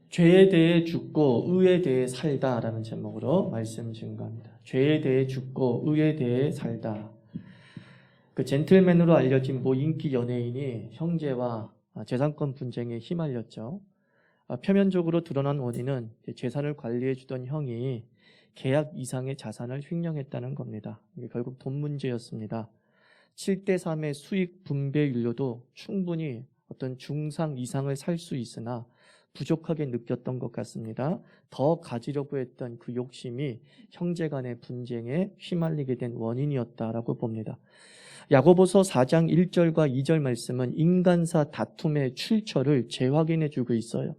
죄에 대해 죽고 의에 대해 살다라는 제목으로 말씀 증거합니다. 죄에 대해 죽고 의에 대해 살다. 그 젠틀맨으로 알려진 모 인기 연예인이 형제와 재산권 분쟁에 휘말렸죠. 표면적으로 드러난 원인은 재산을 관리해주던 형이 계약 이상의 자산을 횡령했다는 겁니다. 이게 결국 돈 문제였습니다. 7대3의 수익 분배율로도 충분히 어떤 중상 이상을 살 수 있으나 부족하게 느꼈던 것 같습니다. 더 가지려고 했던 그 욕심이 형제 간의 분쟁에 휘말리게 된 원인이었다라고 봅니다. 야고보서 4장 1절과 2절 말씀은 인간사 다툼의 출처를 재확인해 주고 있어요.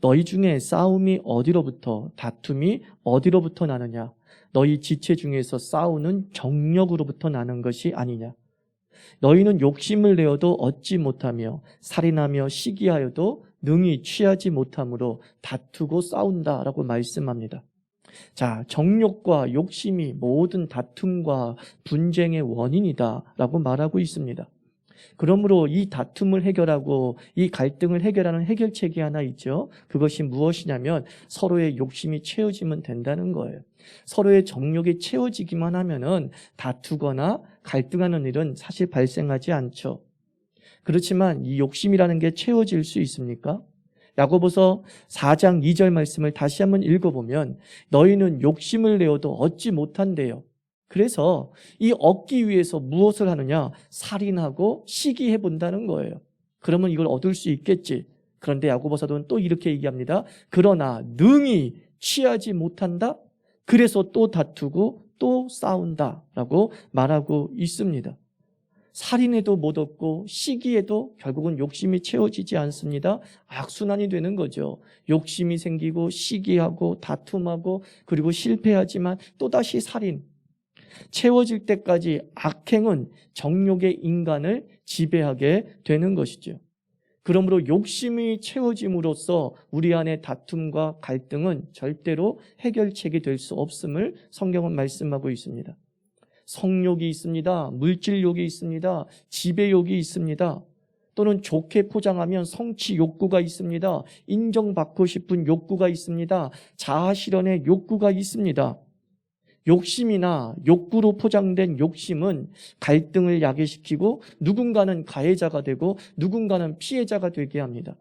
너희 중에 싸움이 어디로부터, 다툼이 어디로부터 나느냐? 너희 지체 중에서 싸우는 정력으로부터 나는 것이 아니냐? 너희는 욕심을 내어도 얻지 못하며 살인하며 시기하여도 능히 취하지 못함으로 다투고 싸운다라고 말씀합니다. 자, 정욕과 욕심이 모든 다툼과 분쟁의 원인이다라고 말하고 있습니다. 그러므로 이 다툼을 해결하고 이 갈등을 해결하는 해결책이 하나 있죠. 그것이 무엇이냐면 서로의 욕심이 채워지면 된다는 거예요. 서로의 정욕이 채워지기만 하면은 다투거나 갈등하는 일은 사실 발생하지 않죠. 그렇지만 이 욕심이라는 게 채워질 수 있습니까? 야고보서 4장 2절 말씀을 다시 한번 읽어보면 너희는 욕심을 내어도 얻지 못한대요. 그래서 이 얻기 위해서 무엇을 하느냐? 살인하고 시기해 본다는 거예요. 그러면 이걸 얻을 수 있겠지. 그런데 야고보서는 또 이렇게 얘기합니다. 그러나 능히 취하지 못한다? 그래서 또 다투고 또 싸운다라고 말하고 있습니다. 살인해도 못 얻고 시기에도 결국은 욕심이 채워지지 않습니다. 악순환이 되는 거죠. 욕심이 생기고 시기하고 다툼하고 그리고 실패하지만 또다시 살인. 채워질 때까지 악행은 정욕의 인간을 지배하게 되는 것이죠. 그러므로 욕심이 채워짐으로써 우리 안의 다툼과 갈등은 절대로 해결책이 될 수 없음을 성경은 말씀하고 있습니다. 성욕이 있습니다. 물질욕이 있습니다. 지배욕이 있습니다. 또는 좋게 포장하면 성취 욕구가 있습니다. 인정받고 싶은 욕구가 있습니다. 자아실현의 욕구가 있습니다. 욕심이나 욕구로 포장된 욕심은 갈등을 야기시키고 누군가는 가해자가 되고 누군가는 피해자가 되게 합니다.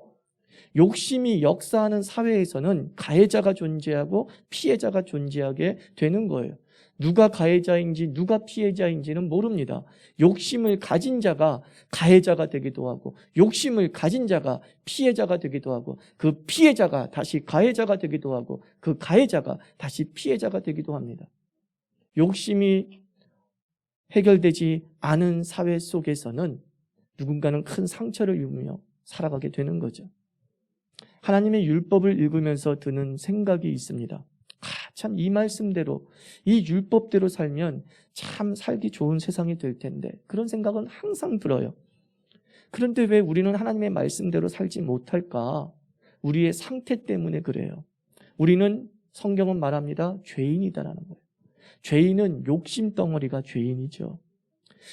욕심이 역사하는 사회에서는 가해자가 존재하고 피해자가 존재하게 되는 거예요. 누가 가해자인지 누가 피해자인지는 모릅니다. 욕심을 가진 자가 가해자가 되기도 하고 욕심을 가진 자가 피해자가 되기도 하고 그 피해자가 다시 가해자가 되기도 하고 그 가해자가 다시 피해자가 되기도 합니다. 욕심이 해결되지 않은 사회 속에서는 누군가는 큰 상처를 입으며 살아가게 되는 거죠. 하나님의 율법을 읽으면서 드는 생각이 있습니다. 참 이 말씀대로 이 율법대로 살면 참 살기 좋은 세상이 될 텐데 그런 생각은 항상 들어요. 그런데 왜 우리는 하나님의 말씀대로 살지 못할까? 우리의 상태 때문에 그래요. 우리는 성경은 말합니다. 죄인이다라는 거예요. 죄인은 욕심 덩어리가 죄인이죠.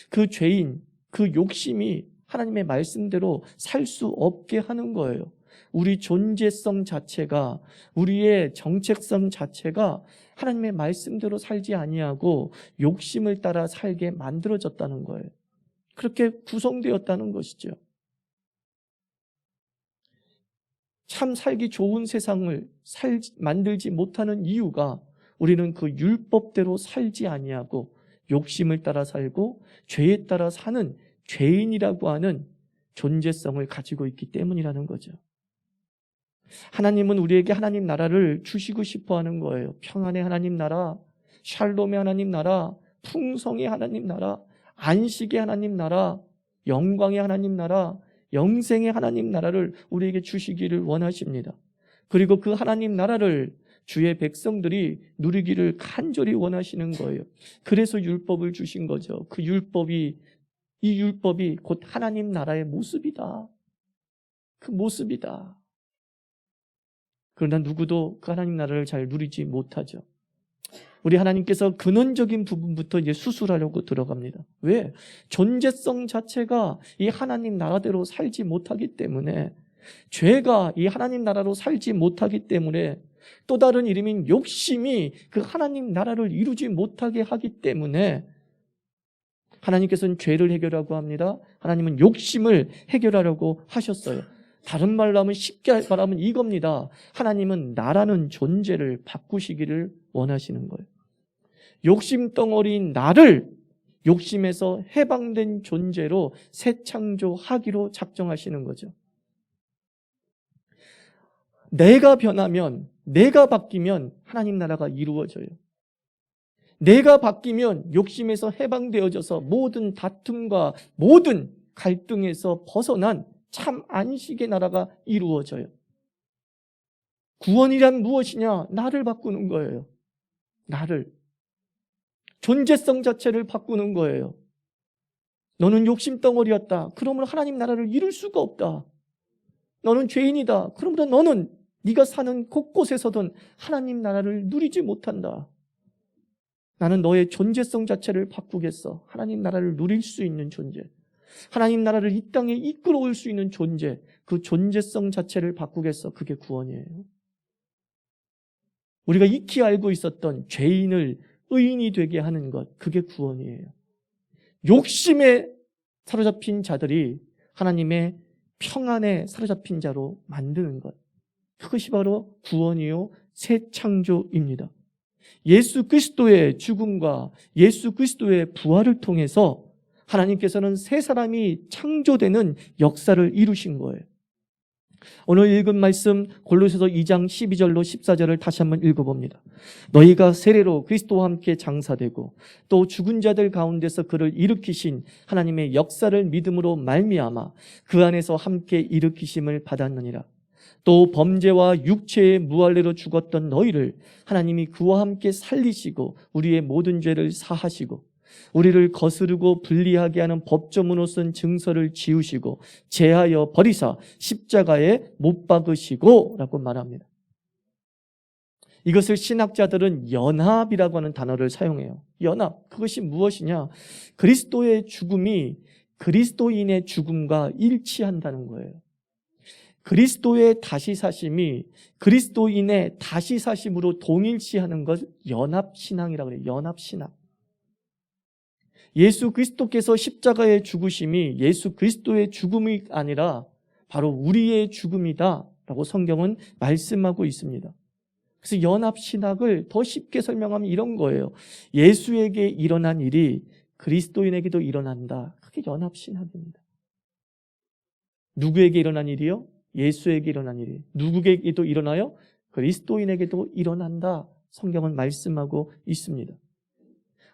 그 죄인, 그 욕심이 하나님의 말씀대로 살 수 없게 하는 거예요. 우리 존재성 자체가 우리의 정체성 자체가 하나님의 말씀대로 살지 아니하고 욕심을 따라 살게 만들어졌다는 거예요. 그렇게 구성되었다는 것이죠. 참 살기 좋은 세상을 만들지 못하는 이유가 우리는 그 율법대로 살지 아니하고 욕심을 따라 살고 죄에 따라 사는 죄인이라고 하는 존재성을 가지고 있기 때문이라는 거죠. 하나님은 우리에게 하나님 나라를 주시고 싶어 하는 거예요. 평안의 하나님 나라, 샬롬의 하나님 나라, 풍성의 하나님 나라, 안식의 하나님 나라, 영광의 하나님 나라, 영생의 하나님 나라를 우리에게 주시기를 원하십니다. 그리고 그 하나님 나라를 주의 백성들이 누리기를 간절히 원하시는 거예요. 그래서 율법을 주신 거죠. 이 율법이 곧 하나님 나라의 모습이다. 그 모습이다. 그러나 누구도 그 하나님 나라를 잘 누리지 못하죠. 우리 하나님께서 근원적인 부분부터 이제 수술하려고 들어갑니다. 왜? 존재성 자체가 이 하나님 나라대로 살지 못하기 때문에 죄가 이 하나님 나라로 살지 못하기 때문에, 또 다른 이름인 욕심이 그 하나님 나라를 이루지 못하게 하기 때문에 하나님께서는 죄를 해결하고 합니다. 하나님은 욕심을 해결하려고 하셨어요. 다른 말로 하면, 쉽게 말하면 이겁니다. 하나님은 나라는 존재를 바꾸시기를 원하시는 거예요. 욕심 덩어리인 나를 욕심에서 해방된 존재로 새 창조하기로 작정하시는 거죠. 내가 변하면, 내가 바뀌면 하나님 나라가 이루어져요. 내가 바뀌면 욕심에서 해방되어져서 모든 다툼과 모든 갈등에서 벗어난 참 안식의 나라가 이루어져요. 구원이란 무엇이냐? 나를 바꾸는 거예요. 나를. 존재성 자체를 바꾸는 거예요. 너는 욕심덩어리였다. 그러므로 하나님 나라를 이룰 수가 없다. 너는 죄인이다. 그러므로 너는 네가 사는 곳곳에서든 하나님 나라를 누리지 못한다. 나는 너의 존재성 자체를 바꾸겠어. 하나님 나라를 누릴 수 있는 존재, 하나님 나라를 이 땅에 이끌어올 수 있는 존재, 그 존재성 자체를 바꾸겠어. 그게 구원이에요. 우리가 익히 알고 있었던 죄인을 의인이 되게 하는 것, 그게 구원이에요. 욕심에 사로잡힌 자들이 하나님의 평안에 사로잡힌 자로 만드는 것, 그것이 바로 구원이요 새 창조입니다. 예수 그리스도의 죽음과 예수 그리스도의 부활을 통해서 하나님께서는 새 사람이 창조되는 역사를 이루신 거예요. 오늘 읽은 말씀 골로새서 2장 12절로 14절을 다시 한번 읽어봅니다. 너희가 세례로 그리스도와 함께 장사되고 또 죽은 자들 가운데서 그를 일으키신 하나님의 역사를 믿음으로 말미암아 그 안에서 함께 일으키심을 받았느니라. 또 범죄와 육체의 무할례로 죽었던 너희를 하나님이 그와 함께 살리시고 우리의 모든 죄를 사하시고 우리를 거스르고 불리하게 하는 법조문으로 쓴 증서를 지우시고 제하여 버리사 십자가에 못 박으시고 라고 말합니다. 이것을 신학자들은 연합이라고 하는 단어를 사용해요. 연합, 그것이 무엇이냐? 그리스도의 죽음이 그리스도인의 죽음과 일치한다는 거예요. 그리스도의 다시 사심이 그리스도인의 다시 사심으로 동일시하는 것, 연합신앙이라고 그래요. 연합신앙. 예수 그리스도께서 십자가의 죽으심이 예수 그리스도의 죽음이 아니라 바로 우리의 죽음이다 라고 성경은 말씀하고 있습니다. 그래서 연합신학을 더 쉽게 설명하면 이런 거예요. 예수에게 일어난 일이 그리스도인에게도 일어난다. 그게 연합신학입니다. 누구에게 일어난 일이요? 예수에게 일어난 일이. 누구에게도 일어나요? 그리스도인에게도 일어난다. 성경은 말씀하고 있습니다.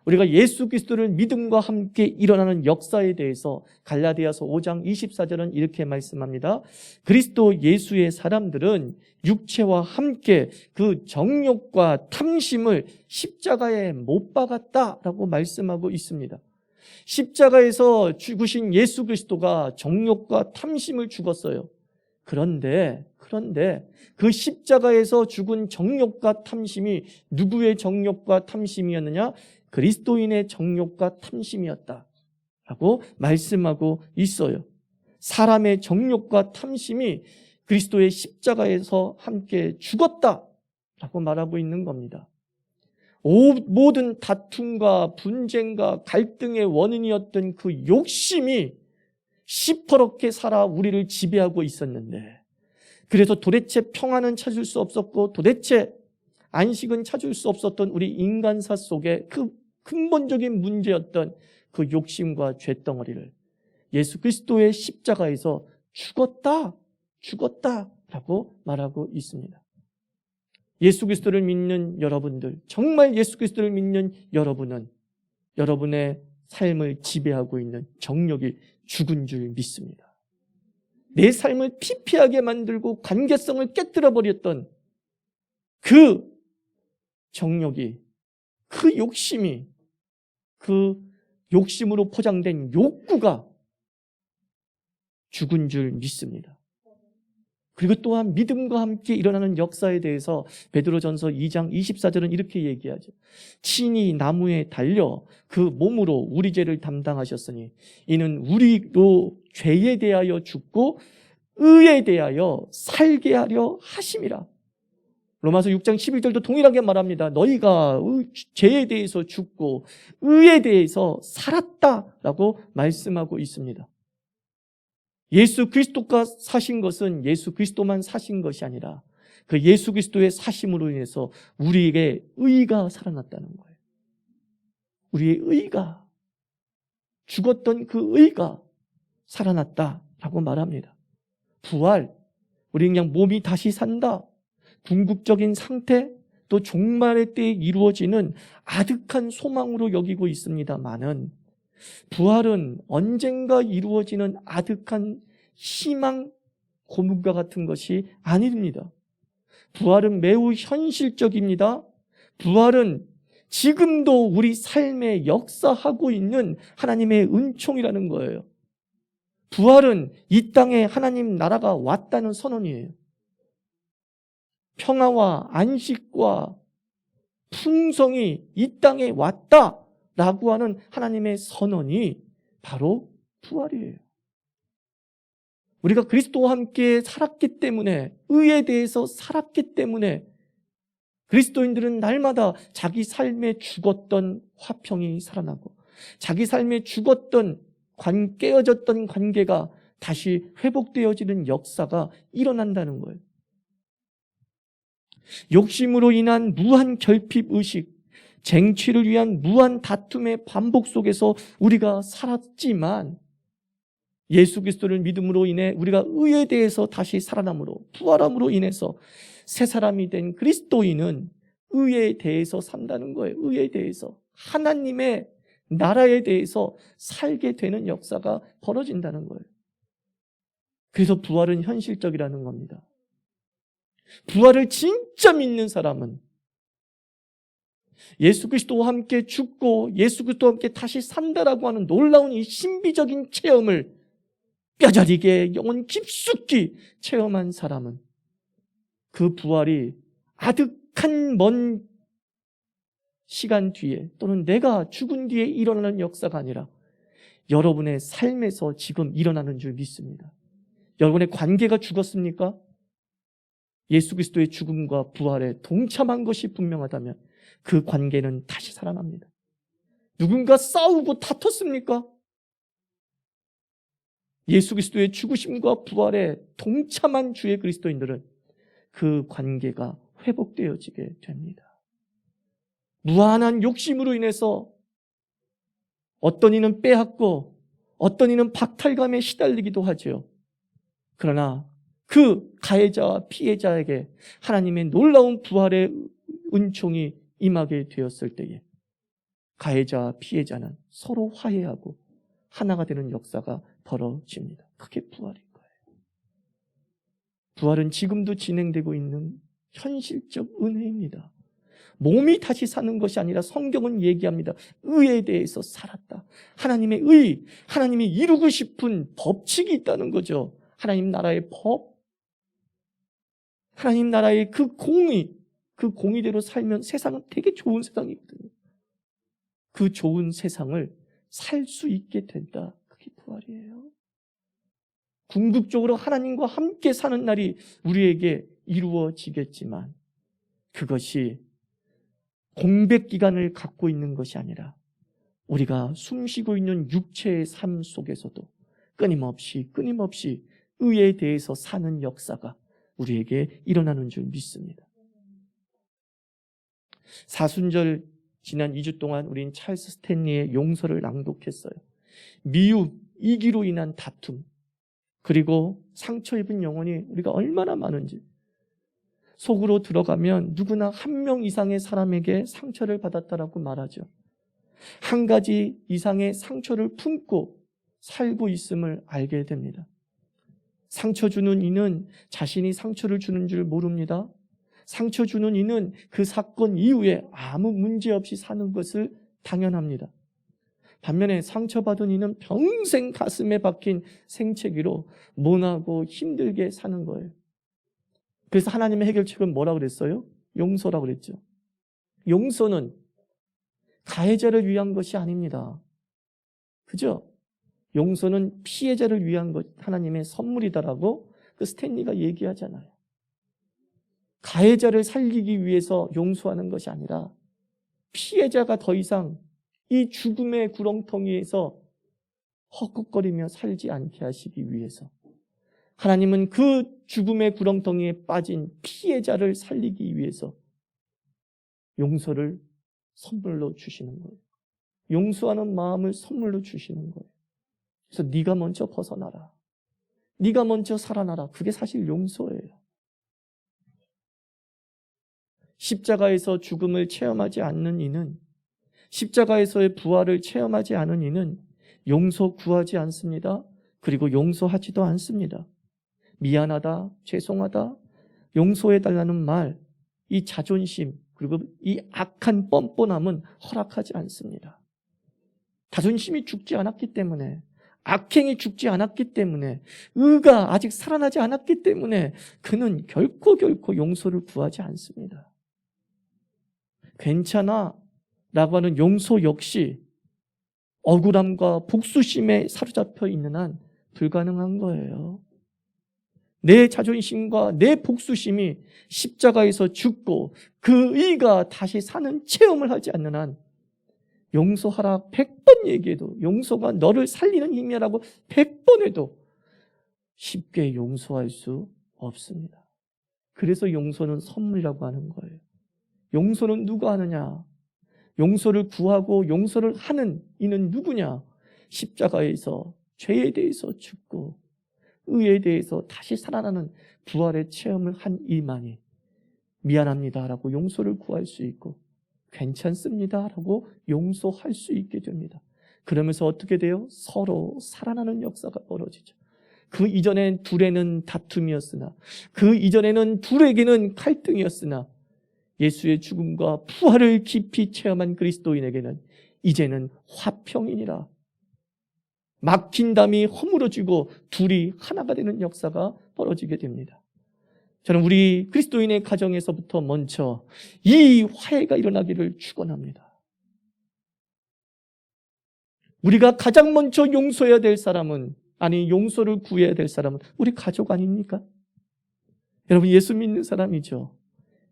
우리가 예수 그리스도를 믿음과 함께 일어나는 역사에 대해서 갈라디아서 5장 24절은 이렇게 말씀합니다. 그리스도 예수의 사람들은 육체와 함께 그 정욕과 탐심을 십자가에 못 박았다라고 말씀하고 있습니다. 십자가에서 죽으신 예수 그리스도가 정욕과 탐심을 죽었어요. 그런데 그 십자가에서 죽은 정욕과 탐심이 누구의 정욕과 탐심이었느냐? 그리스도인의 정욕과 탐심이었다라고 말씀하고 있어요. 사람의 정욕과 탐심이 그리스도의 십자가에서 함께 죽었다라고 말하고 있는 겁니다. 모든 다툼과 분쟁과 갈등의 원인이었던 그 욕심이 시퍼렇게 살아 우리를 지배하고 있었는데, 그래서 도대체 평안은 찾을 수 없었고 도대체 안식은 찾을 수 없었던 우리 인간사 속에 그 근본적인 문제였던 그 욕심과 죄덩어리를 예수 그리스도의 십자가에서 죽었다라고 말하고 있습니다. 예수 그리스도를 믿는 여러분들, 정말 예수 그리스도를 믿는 여러분은 여러분의 삶을 지배하고 있는 정욕이 죽은 줄 믿습니다. 내 삶을 피폐하게 만들고 관계성을 깨뜨려 버렸던 그 정욕이, 그 욕심이, 그 욕심으로 포장된 욕구가 죽은 줄 믿습니다. 그리고 또한 믿음과 함께 일어나는 역사에 대해서 베드로전서 2장 24절은 이렇게 얘기하죠. 친히 나무에 달려 그 몸으로 우리 죄를 담당하셨으니 이는 우리로 죄에 대하여 죽고 의에 대하여 살게 하려 하심이라. 로마서 6장 11절도 동일하게 말합니다. 너희가 죄에 대해서 죽고 의에 대해서 살았다라고 말씀하고 있습니다. 예수 그리스도가 사신 것은 예수 그리스도만 사신 것이 아니라 그 예수 그리스도의 사심으로 인해서 우리에게 의가 살아났다는 거예요. 우리의 의가, 죽었던 그 의가 살아났다라고 말합니다. 부활, 우리 그냥 몸이 다시 산다, 궁극적인 상태, 또 종말의 때에 이루어지는 아득한 소망으로 여기고 있습니다만은 부활은 언젠가 이루어지는 아득한 희망 고문과 같은 것이 아닙니다. 부활은 매우 현실적입니다. 부활은 지금도 우리 삶에 역사하고 있는 하나님의 은총이라는 거예요. 부활은 이 땅에 하나님 나라가 왔다는 선언이에요. 평화와 안식과 풍성이 이 땅에 왔다라고 하는 하나님의 선언이 바로 부활이에요. 우리가 그리스도와 함께 살았기 때문에, 의에 대해서 살았기 때문에 그리스도인들은 날마다 자기 삶에 죽었던 화평이 살아나고 자기 삶에 죽었던 깨어졌던 관계가 다시 회복되어지는 역사가 일어난다는 거예요. 욕심으로 인한 무한 결핍의식, 쟁취를 위한 무한 다툼의 반복 속에서 우리가 살았지만 예수 그리스도를 믿음으로 인해 우리가 의에 대해서 다시 살아남으로, 부활함으로 인해서 새 사람이 된 그리스도인은 의에 대해서 산다는 거예요. 의에 대해서, 하나님의 나라에 대해서 살게 되는 역사가 벌어진다는 거예요. 그래서 부활은 현실적이라는 겁니다. 부활을 진짜 믿는 사람은 예수 그리스도와 함께 죽고 예수 그리스도와 함께 다시 산다라고 하는 놀라운 이 신비적인 체험을 뼈저리게 영혼 깊숙이 체험한 사람은 그 부활이 아득한 먼 시간 뒤에 또는 내가 죽은 뒤에 일어나는 역사가 아니라 여러분의 삶에서 지금 일어나는 줄 믿습니다. 여러분의 관계가 죽었습니까? 예수 그리스도의 죽음과 부활에 동참한 것이 분명하다면 그 관계는 다시 살아납니다. 누군가 싸우고 다퉜습니까? 예수 그리스도의 죽으심과 부활에 동참한 주의 그리스도인들은 그 관계가 회복되어지게 됩니다. 무한한 욕심으로 인해서 어떤 이는 빼앗고 어떤 이는 박탈감에 시달리기도 하죠. 그러나 그 가해자와 피해자에게 하나님의 놀라운 부활의 은총이 임하게 되었을 때에 가해자와 피해자는 서로 화해하고 하나가 되는 역사가 벌어집니다. 그게 부활인 거예요. 부활은 지금도 진행되고 있는 현실적 은혜입니다. 몸이 다시 사는 것이 아니라 성경은 얘기합니다. 의에 대해서 살았다. 하나님의 의, 하나님이 이루고 싶은 법칙이 있다는 거죠. 하나님 나라의 법, 하나님 나라의 그 공의, 그 공의대로 살면 세상은 되게 좋은 세상이거든요. 그 좋은 세상을 살 수 있게 된다. 그게 부활이에요. 궁극적으로 하나님과 함께 사는 날이 우리에게 이루어지겠지만 그것이 공백 기간을 갖고 있는 것이 아니라 우리가 숨쉬고 있는 육체의 삶 속에서도 끊임없이 의에 대해서 사는 역사가 우리에게 일어나는 줄 믿습니다. 사순절 지난 2주 동안 우린 찰스 스탠리의 용서를 낭독했어요. 미움, 이기로 인한 다툼, 그리고 상처 입은 영혼이 우리가 얼마나 많은지 속으로 들어가면 누구나 한 명 이상의 사람에게 상처를 받았다라고 말하죠. 한 가지 이상의 상처를 품고 살고 있음을 알게 됩니다. 상처 주는 이는 자신이 상처를 주는 줄 모릅니다. 상처 주는 이는 그 사건 이후에 아무 문제 없이 사는 것을 당연합니다. 반면에 상처받은 이는 평생 가슴에 박힌 생채기로 모나고 힘들게 사는 거예요. 그래서 하나님의 해결책은 뭐라고 그랬어요? 용서라고 그랬죠. 용서는 가해자를 위한 것이 아닙니다. 그죠? 용서는 피해자를 위한 것, 하나님의 선물이다라고 그 스탠리가 얘기하잖아요. 가해자를 살리기 위해서 용서하는 것이 아니라 피해자가 더 이상 이 죽음의 구렁텅이에서 헛헛거리며 살지 않게 하시기 위해서 하나님은 그 죽음의 구렁텅이에 빠진 피해자를 살리기 위해서 용서를 선물로 주시는 거예요. 용서하는 마음을 선물로 주시는 거예요. 그래서 네가 먼저 벗어나라. 네가 먼저 살아나라. 그게 사실 용서예요. 십자가에서 죽음을 체험하지 않는 이는, 십자가에서의 부활을 체험하지 않은 이는 용서 구하지 않습니다. 그리고 용서하지도 않습니다. 미안하다, 죄송하다, 용서해달라는 말, 이 자존심, 그리고 이 악한 뻔뻔함은 허락하지 않습니다. 자존심이 죽지 않았기 때문에, 악행이 죽지 않았기 때문에, 의가 아직 살아나지 않았기 때문에 그는 결코 용서를 구하지 않습니다. 괜찮아 라고 하는 용서 역시 억울함과 복수심에 사로잡혀 있는 한 불가능한 거예요. 내 자존심과 내 복수심이 십자가에서 죽고 그 의가 다시 사는 체험을 하지 않는 한 용서하라 100번 얘기해도, 용서가 너를 살리는 힘이라고 100번 해도 쉽게 용서할 수 없습니다. 그래서 용서는 선물이라고 하는 거예요. 용서는 누가 하느냐? 용서를 구하고 용서를 하는 이는 누구냐? 십자가에서 죄에 대해서 죽고 의에 대해서 다시 살아나는 부활의 체험을 한 이만이 미안합니다라고 용서를 구할 수 있고 괜찮습니다라고 용서할 수 있게 됩니다. 그러면서 어떻게 돼요? 서로 살아나는 역사가 벌어지죠. 그 이전엔 둘에는 다툼이었으나, 그 이전에는 둘에게는 갈등이었으나 예수의 죽음과 부활을 깊이 체험한 그리스도인에게는 이제는 화평이니라. 막힌 담이 허물어지고 둘이 하나가 되는 역사가 벌어지게 됩니다. 저는 우리 그리스도인의 가정에서부터 먼저 이 화해가 일어나기를 축원합니다. 우리가 가장 먼저 용서해야 될 사람은, 아니 용서를 구해야 될 사람은 우리 가족 아닙니까? 여러분, 예수 믿는 사람이죠.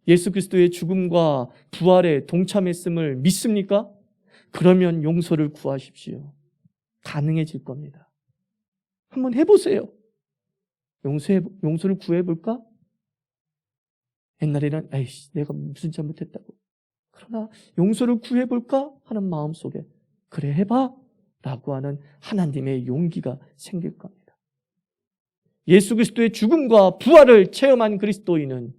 예수 그리스도의 죽음과 부활에 동참했음을 믿습니까? 그러면 용서를 구하십시오. 가능해질 겁니다. 한번 해보세요. 용서를 구해볼까? 옛날에는 에이씨 내가 무슨 잘못했다고. 그러나 용서를 구해볼까 하는 마음속에 그래 해봐 라고 하는 하나님의 용기가 생길 겁니다. 예수 그리스도의 죽음과 부활을 체험한 그리스도인은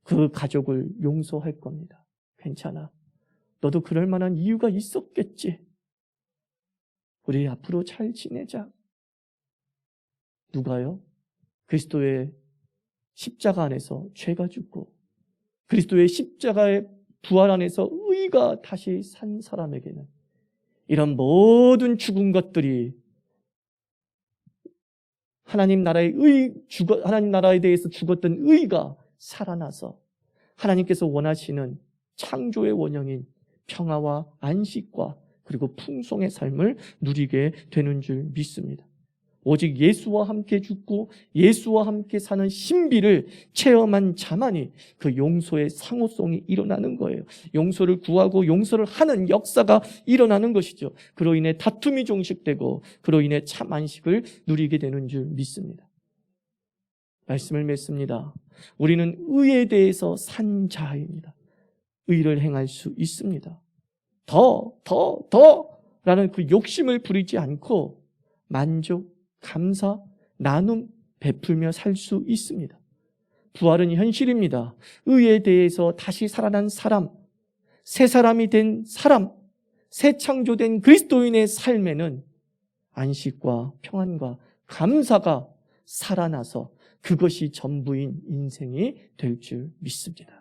그 가족을 용서할 겁니다. 괜찮아. 너도 그럴 만한 이유가 있었겠지. 우리 앞으로 잘 지내자. 누가요? 그리스도의 십자가 안에서 죄가 죽고 그리스도의 십자가의 부활 안에서 의가 다시 산 사람에게는 이런 모든 죽은 것들이 하나님 나라에 대해서 죽었던 의가 살아나서 하나님께서 원하시는 창조의 원형인 평화와 안식과 그리고 풍성의 삶을 누리게 되는 줄 믿습니다. 오직 예수와 함께 죽고 예수와 함께 사는 신비를 체험한 자만이 그 용서의 상호성이 일어나는 거예요. 용서를 구하고 용서를 하는 역사가 일어나는 것이죠. 그로 인해 다툼이 종식되고 그로 인해 참 안식을 누리게 되는 줄 믿습니다. 말씀을 맺습니다. 우리는 의에 대해서 산 자입니다. 의를 행할 수 있습니다. 더 라는 그 욕심을 부리지 않고 만족, 감사, 나눔, 베풀며 살 수 있습니다. 부활은 현실입니다. 의에 대해서 다시 살아난 사람, 새 사람이 된 사람, 새 창조된 그리스도인의 삶에는 안식과 평안과 감사가 살아나서 그것이 전부인 인생이 될 줄 믿습니다.